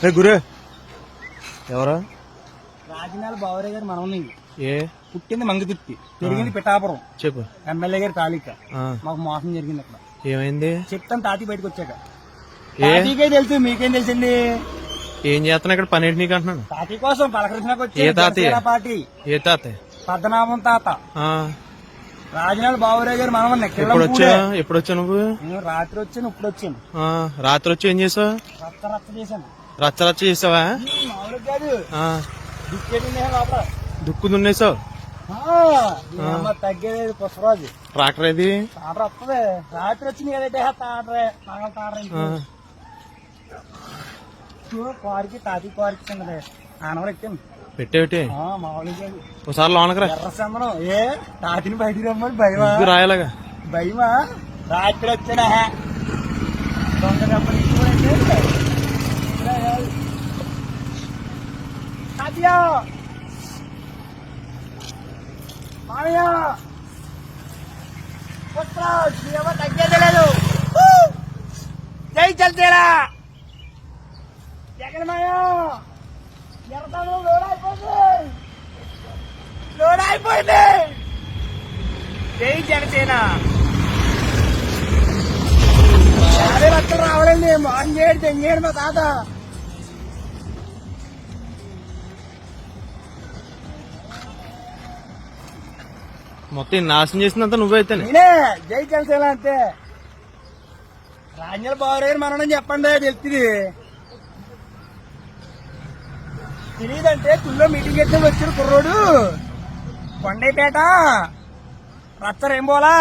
గురు ఎవరు? రాజనాల బావరే గారు మనల్ని ఏ పుట్టింది మంగతుర్తి, పెరిగింది పిఠాపురం. చెప్పు. ఎమ్మెల్యే గారి తాలూకా. మాకు మోసం జరిగింది అక్కడ. ఏమైంది? చెప్తాను తాతి బయటకు వచ్చాక. తాతీకే తెలుసు, మీకేం తెలిసింది? ఏం చేస్తున్నా ఇక్కడ పని ఏంటి నీకు అంటున్నాను. తాతీ కోసం పలకరించినాకు వచ్చి పార్టీ. ఏ తాతయ్య? పద్మనాభం తాత. రాజనాల బావరే గారు మనవన్న. ఎప్పుడు వచ్చా నువ్వు? నేను రాత్రి వచ్చాను, ఇప్పుడు వచ్చాను. రాత్రి వచ్చి ఏం చేసావు? రచ్చ రచ్చ చేశాను. రచ్చ రచ్చ చేసావా? మామూలు కాదు, దుక్కు దున్నేసావు. తగ్గేది పుష్పరాజు. ట్రాక్టర్ ఏది? తాటర వస్తుంది. రాత్రి వచ్చింది కదంటే తాటరే కారుకి తాతి కారుకి చిన్నది ఆనవరం ఎక్కాను. పెట్టేటి మామూలుగా ఒకసారి లోనకరా. ఎర్రచందనం ఏ తాతిని బయటికి రమ్మని భయమా? రాయలాగా భయమా? రాత్రి వచ్చాడా దొంగ దెబ్బలు చూడండి. మామయ్య తగ్గేది లేదు. జై చల్తేరా జగన్ మాయ. ఎర్రతనం లోడ్ అయిపోయింది. జై జనసేన. 50 లక్షలు రావాలండి. మోహన్ చేయడు తెంగేడు మా తాత. మొత్తం నాశనం చేసినంత నువ్వైతే. నేనే జై జనసేన అంతే. రాజ్యాల బావరేరు మనని చెప్పండి, తెలుస్తుంది. తెలియదంటే తుల్లో మీటింగ్ ఎత్తే వచ్చిన కుర్రోడు కొండైపేట రచ్చర్ ఏం పోలా.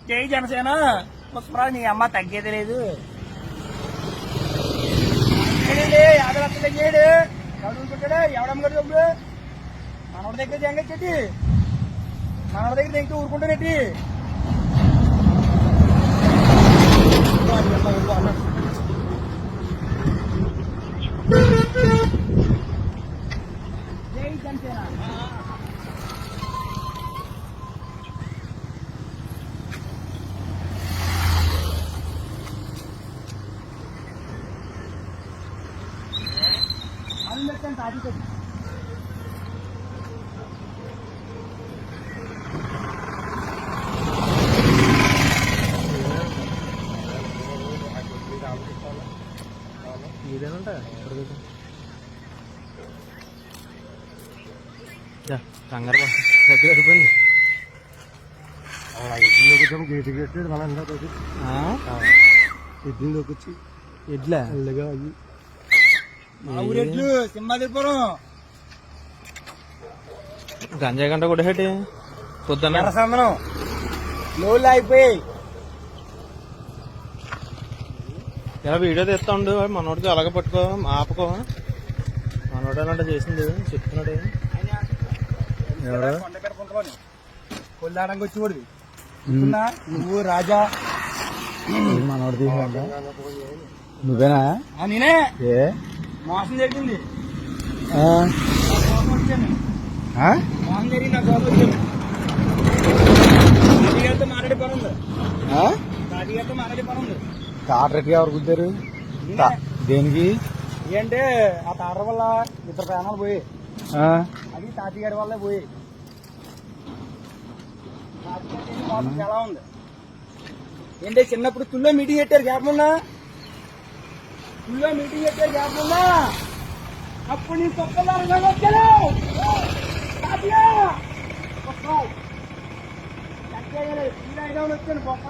జై జనసేన. పుష్పరాజు నీ అమ్మ తగ్గేది లేదు. 50 లక్షలు తగ్గేడు. ఎవడుకుంటాడు? ఎవడమ్మగారు డబ్బులు మనోడి దగ్గర జంగచ్చేటి. మనోడి దగ్గర తెంగి ఊరుకుంటానేటి. జై జనసేన. అందరికీ తాటి ఇదేనంట కంగారు సరిపోయింది. గేటు కట్టాడు మన ఎడ్లోకి వచ్చి ఎడ్లా ఊరెడ్లు సింహాదిపురం గంజాయి గంట కూడా హెట్టి పొద్దున్న ఎర్రచందనం లోళ్ళు అయిపోయాయి. ఇలా వీడియో తీస్తా ఉండు. మనోడికి అలాగే పట్టుకో, ఆపుకో. మనోడు అలాంటి చేసింది చెప్తున్నాడు. కొల్లాడానికి వచ్చి నువ్వు రాజా మనోడు నువ్వేనా? నేనే. ఏ మోసం జరిగింది. మోసం జరిగింది. నా కోసం వచ్చాను. తాతగారితో మాట్లాడే పని ఉంది. తాతగారితో మాట్లాడే పని ఉంది. తాటరెట్గా ఎవరు కుద్దారు? దేనికి? ఏంటంటే ఆ తాటర వల్ల 2 ప్రాణాలు పోయి, అది తాతగారి వల్లే పోయి. తాతగారి ఎలా ఉంది ఏంటంటే చిన్నప్పుడు తుల్లో మీటింగ్ పెట్టారు గ్యాప్మున్నా. తుల్లో మీటింగ్ పెట్టారు గ్యాప్మున్నా. అప్పుడు నీ పక్కదారుగా వచ్చాను. వచ్చాను గొప్ప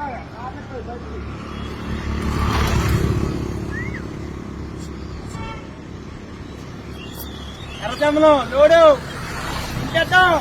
ఎర్రచందనం లోడు ఇంకేద్దాం.